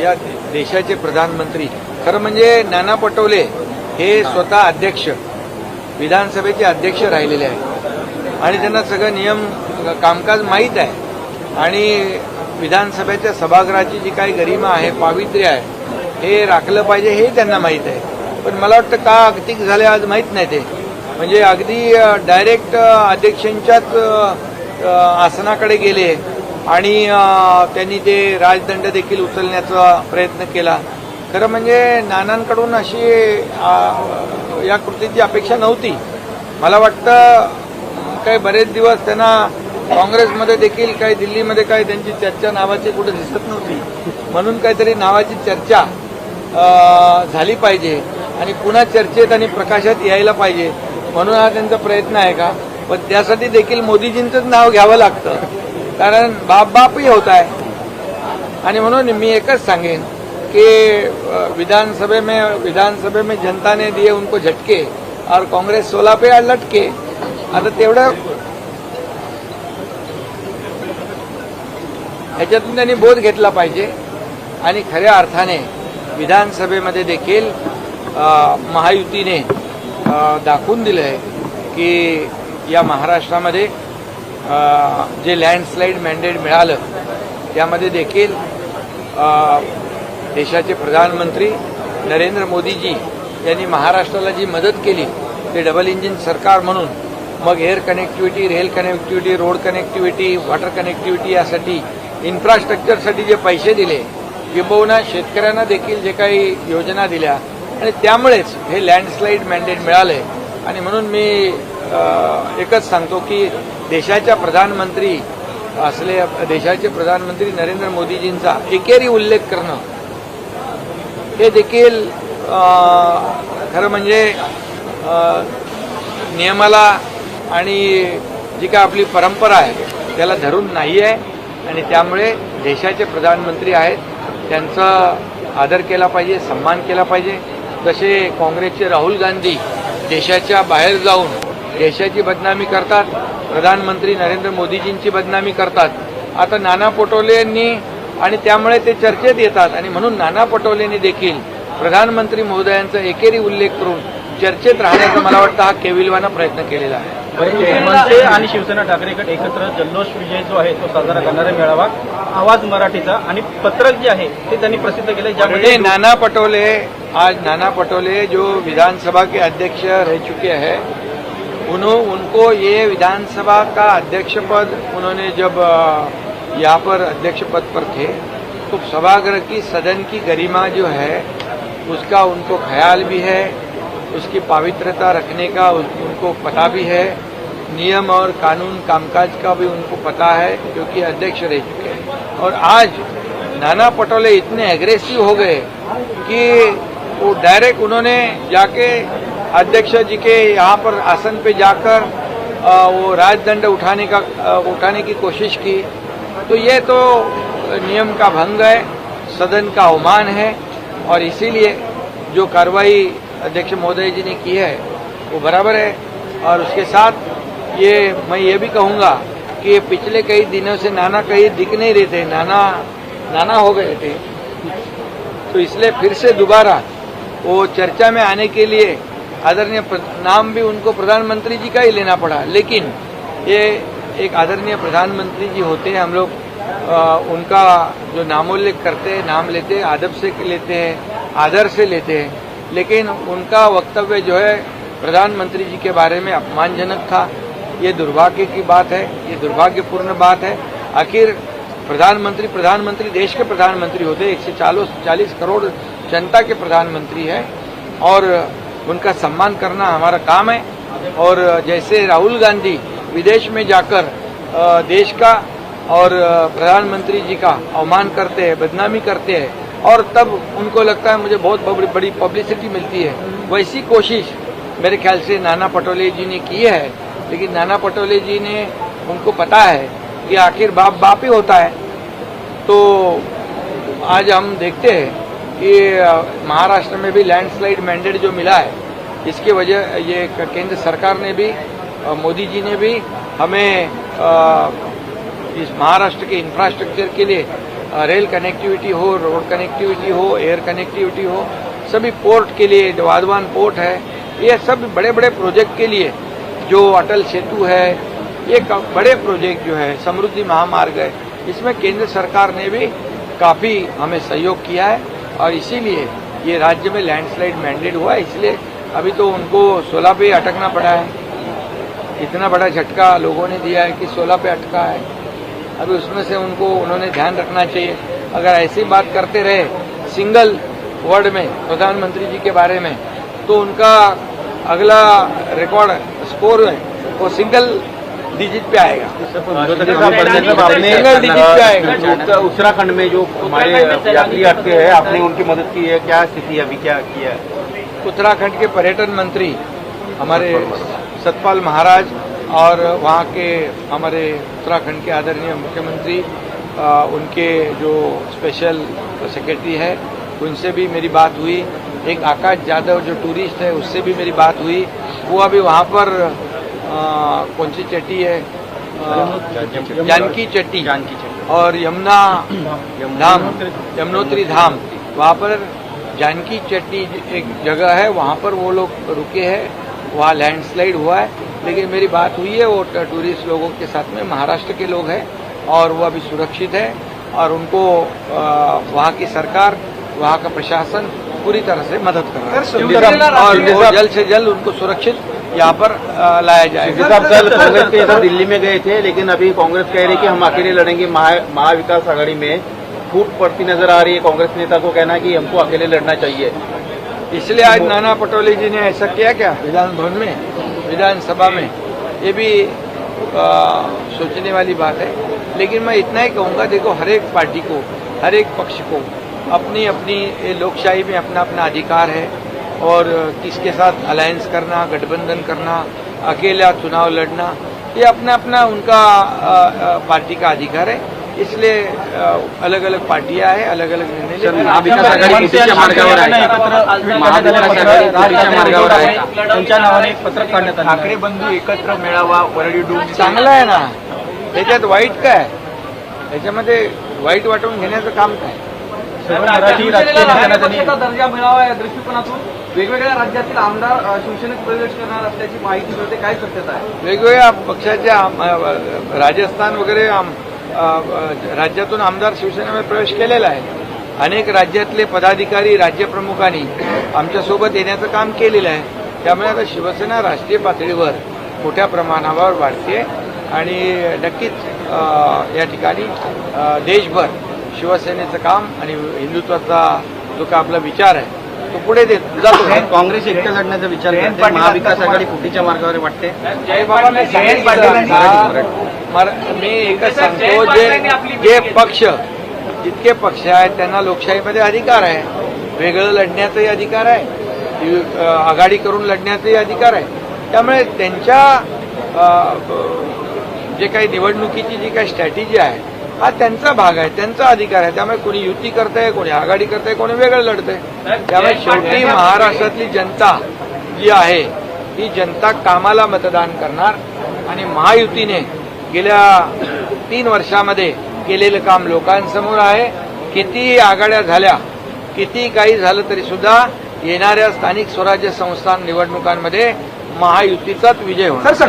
या देशाचे प्रधानमंत्री खरं म्हणजे नाना पटोले हे स्वतः अध्यक्ष विधानसभेचे अध्यक्ष राहिलेले आहेत आणि त्यांना सगळं नियम कामकाज माहीत आहे आणि विधानसभेच्या सभागृहाची जी काही गरिमा आहे पावित्र्य आहे हे राखलं पाहिजे हे त्यांना माहीत आहे. पण मला वाटतं का अगतिक झाले आज माहीत नाही ते म्हणजे अगदी डायरेक्ट अध्यक्षांच्याच आसनाकडे गेले आणि त्यांनी ते राजदंड देखील उचलण्याचा प्रयत्न केला. खरं म्हणजे नानांकडून अशी या कृतीची अपेक्षा नव्हती. मला वाटतं काही बरेच दिवस त्यांना काँग्रेसमध्ये देखील काही दिल्लीमध्ये काही त्यांची चर्चा नावाची कुठे दिसत नव्हती म्हणून काहीतरी नावाची चर्चा झाली पाहिजे आणि पुन्हा चर्चेत आणि प्रकाशात यायला पाहिजे म्हणून हा त्यांचा प्रयत्न आहे का. पण त्यासाठी देखील मोदीजींचंच नाव घ्यावं लागतं कारण बापही होत आहे आणि म्हणून मी एकच सांगेन कि विधानसभा में जनता ने दिए उनको झटके और कांग्रेस 16 पे लटके. आता तेवढं ह्याच्यातून त्यांनी बोध घेतला पाहिजे आणि खऱ्या अर्थाने विधानसभेमध्ये देखील महायुतीने दाखवून दिलं आहे की या महाराष्ट्रामध्ये जे लँडस्लाईड मॅन्डेट मिळालं त्यामध्ये देखील देशाचे प्रधानमंत्री नरेंद्र मोदीजी यांनी महाराष्ट्राला जी मदत केली ते डबल इंजिन सरकार म्हणून मग air connectivity rail connectivity road connectivity water connectivity यासाठी इन्फ्रास्ट्रक्चरसाठी जे पैसे दिले किंबहुना शेतकऱ्यांना देखील जे काही योजना दिल्या आणि त्यामुळेच हे लँडस्लाईड मॅन्डेट मिळालंय. आणि म्हणून मी एकच सांगतो की देशाच्या प्रधानमंत्री असले देशाचे प्रधानमंत्री नरेंद्र मोदीजींचा एकेरी उल्लेख करणं हे देखील खरं म्हणजे नियमाला आणि जी काय आपली परंपरा आहे त्याला धरून नाही आहे आणि त्यामुळे देशाचे प्रधानमंत्री आहेत त्यांचा आदर केला पाहिजे सन्मान केला पाहिजे. जसे काँग्रेसचे राहुल गांधी देशाच्या बाहेर जाऊन देशाची बदनामी करतात प्रधानमंत्री नरेंद्र मोदीजींची बदनामी करतात. आता नाना पटोलेंनी आणि त्यामुळे ते चर्चेत येतात आणि म्हणून नाना पटोलेंनी देखील प्रधानमंत्री महोदयांचा एकेरी उल्लेख करून चर्चेत राहण्याचा मला वाटतं हा केविलवाना प्रयत्न केलेला आहे. मनसे आणि शिवसेना ठाकरे गट एकत्र जल्लोष विजय जो आहे तो साजरा करणारा मेळावा आवाज मराठीचा आणि पत्रक जे आहे ते त्यांनी प्रसिद्ध केले ज्यामध्ये नाना पटोले जो विधानसभा के अध्यक्ष रह चुके हैं उनको ये विधानसभा का अध्यक्ष पद उन्होंने जब यहाँ पर अध्यक्ष पद पर थे तो सभागृह की सदन की गरिमा जो है उसका उनको ख्याल भी है उसकी पवित्रता रखने का उनको पता भी है नियम और कानून कामकाज का भी उनको पता है क्योंकि अध्यक्ष रह चुके हैं. और आज नाना पटोले इतने एग्रेसिव हो गए कि वो डायरेक्ट उन्होंने जाके अध्यक्ष जी के यहाँ पर आसन पे जाकर वो राजदंड उठाने की कोशिश की. तो ये तो नियम का भंग है सदन का अवमान है और इसीलिए जो कार्रवाई अध्यक्ष महोदय जी ने की है वो बराबर है. और उसके साथ मैं ये भी कहूँगा कि पिछले कई दिनों से नाना कहीं दिख नहीं रहे थे नाना हो गए थे तो इसलिए फिर से दोबारा वो चर्चा में आने के लिए आदरणीय नाम भी उनको प्रधानमंत्री जी का ही लेना पड़ा. लेकिन ये एक आदरणीय प्रधानमंत्री जी होते हैं हम लोग उनका जो नामोल्लेख करते हैं नाम लेते हैं अदब से लेते हैं आदर से लेते हैं लेकिन उनका वक्तव्य जो है प्रधानमंत्री जी के बारे में अपमानजनक था. ये दुर्भाग्य की बात है ये दुर्भाग्यपूर्ण बात है. आखिर प्रधानमंत्री देश के प्रधानमंत्री होते 140 करोड़ जनता के प्रधानमंत्री है और उनका सम्मान करना हमारा काम है. और जैसे राहुल गांधी विदेश में जाकर देश का और प्रधानमंत्री जी का अवमान करते हैं बदनामी करते हैं और तब उनको लगता है मुझे बहुत बड़ी पब्लिसिटी मिलती है वैसी कोशिश मेरे ख्याल से नाना पटोले जी ने की है. लेकिन नाना पटोले जी ने उनको पता है कि आखिर बाप ही होता है. तो आज हम देखते हैं कि महाराष्ट्र में भी लैंडस्लाइड मैंडेट जो मिला है इसकी वजह ये केंद्र सरकार ने भी मोदी जी ने भी हमें इस महाराष्ट्र के इंफ्रास्ट्रक्चर के लिए रेल कनेक्टिविटी हो, रोड कनेक्टिविटी हो, एयर कनेक्टिविटी हो, सभी पोर्ट के लिए वाधवान पोर्ट है, ये सब बड़े बड़े प्रोजेक्ट के लिए जो अटल सेतु है, ये बड़े प्रोजेक्ट जो है, समृद्धि महामार्ग है, इसमें केंद्र सरकार ने भी काफी हमें सहयोग किया है और इसीलिए ये राज्य में लैंडस्लाइड मैंडेट हुआ है। इसलिए अभी तो उनको 16 पे अटकना पड़ा है। इतना बड़ा झटका लोगों ने दिया है कि 16 पे अटका है। अभी उसमें से उन्होंने ध्यान रखना चाहिए। अगर ऐसी बात करते रहे सिंगल वर्ड में प्रधानमंत्री जी के बारे में, तो उनका अगला रिकॉर्ड स्कोर है वो सिंगल डिजिट पे आएगा। सिंगल डिजिट पे आएगा। उत्तराखंड में जो हमारे यात्री अटके हैं, आपने उनकी मदद की है, क्या स्थिति अभी क्या किया है? उत्तराखंड के पर्यटन मंत्री हमारे सतपाल महाराज और वहाँ के हमारे उत्तराखंड के आदरणीय मुख्यमंत्री, उनके जो स्पेशल सेक्रेटरी है, उनसे भी मेरी बात हुई। एक आकाश यादव जो टूरिस्ट है, उससे भी मेरी बात हुई। वो अभी वहाँ पर कौन सी चट्टी है, जानकी चट्टी और यमुना धाम, यमुनोत्री धाम, वहाँ पर जानकी चट्टी एक जगह है, वहाँ पर वो लोग रुके हैं। वहाँ लैंडस्लाइड हुआ है, लेकिन मेरी बात हुई है वो टूरिस्ट लोगों के साथ में, महाराष्ट्र के लोग हैं और वो अभी सुरक्षित है और उनको वहाँ की सरकार, वहाँ का प्रशासन पूरी तरह से मदद कर रहा है और वो जल्द से जल्द उनको सुरक्षित यहाँ पर लाया जाएगा। साहब कल कांग्रेस के नेता दिल्ली में गए थे, लेकिन अभी कांग्रेस कह रही है कि हम अकेले लड़ेंगे। महाविकास आघाड़ी में फूट पड़ती नजर आ रही है। कांग्रेस नेता को कहना है कि हमको अकेले लड़ना चाहिए। इसलिए आज नाना पटोले जी ने ऐसा किया क्या विधान भवन में, विधानसभा में, ये भी सोचने वाली बात है। लेकिन मैं इतना ही कहूँगा, देखो हर एक पार्टी को, हर एक पक्ष को अपनी अपनी लोकशाही में अपना अपना अधिकार है और किसके साथ अलायंस करना, गठबंधन करना, अकेला चुनाव लड़ना, ये अपना अपना उनका पार्टी का अधिकार है। इसलिए अलग अलग पार्टियां हैं, अलग अलग निर्णय महाविकास आघाडी फुटीच्या मार्गावर आहे, त्यांच्या नावाने एक पत्रक काढण्यात आलं. ठाकरे बंधू एकत्र मेळावा वरळी डूम चांगलं आहे ना, त्याच्यात वाईट काय? त्याच्यामध्ये वाईट वाटून घेण्याचं काम काय? मराठी राजकीय नेत्यांना त्यांनी दर्जा मिळावा या दृष्टिकोनातून वेगवेगळ्या राज्यातील आमदार शिवसेनेत प्रवेश करणार असल्याची माहिती मिळते. काय सत्यता आहे? वेगवेगळ्या पक्षाच्या राजस्थान वगैरे राज्यातून आमदार शिवसेनेमध्ये प्रवेश केलेला आहे. अनेक राज्यातले पदाधिकारी, राज्यप्रमुखांनी आमच्यासोबत येण्याचं काम केलेलं आहे. त्यामुळे आता शिवसेना राष्ट्रीय पातळीवर मोठ्या प्रमाणावर वाढते आणि नक्कीच या ठिकाणी देशभर शिवसेनेचं काम आणि हिंदुत्वाचा जो का आपला विचार आहे तो पुढे जातो. काँग्रेस एकटं लढण्याचा विचार करते. महाविकास आघाडी फुटीच्या मार्गावर वाटते. मी एकच सांगतो, जे पक्ष, जितके पक्ष आहेत त्यांना लोकशाहीमध्ये अधिकार आहे. वेगळं लढण्याचाही अधिकार आहे, आघाडी करून लढण्याचाही अधिकार आहे. त्यामुळे त्यांच्या जे काही निवडणुकीची जी काही स्ट्रॅटेजी आहे हा त्यांचा भाग आहे, त्यांचा अधिकार आहे. त्यामुळे कोणी युती करतंय, कोणी आघाडी करतंय, कोणी वेगळं लढतंय. त्यामुळे शेवटी महाराष्ट्रातली जनता जी आहे ही जनता कामाला मतदान करणार आणि महायुतीने गेल्या 3 वर्षामध्ये केलेलं काम लोकांसमोर आहे. कितीही आघाड्या झाल्या, किती काही झालं तरी सुद्धा येणाऱ्या स्थानिक स्वराज्य संस्था निवडणुकांमध्ये महायुतीचाच विजय होणार.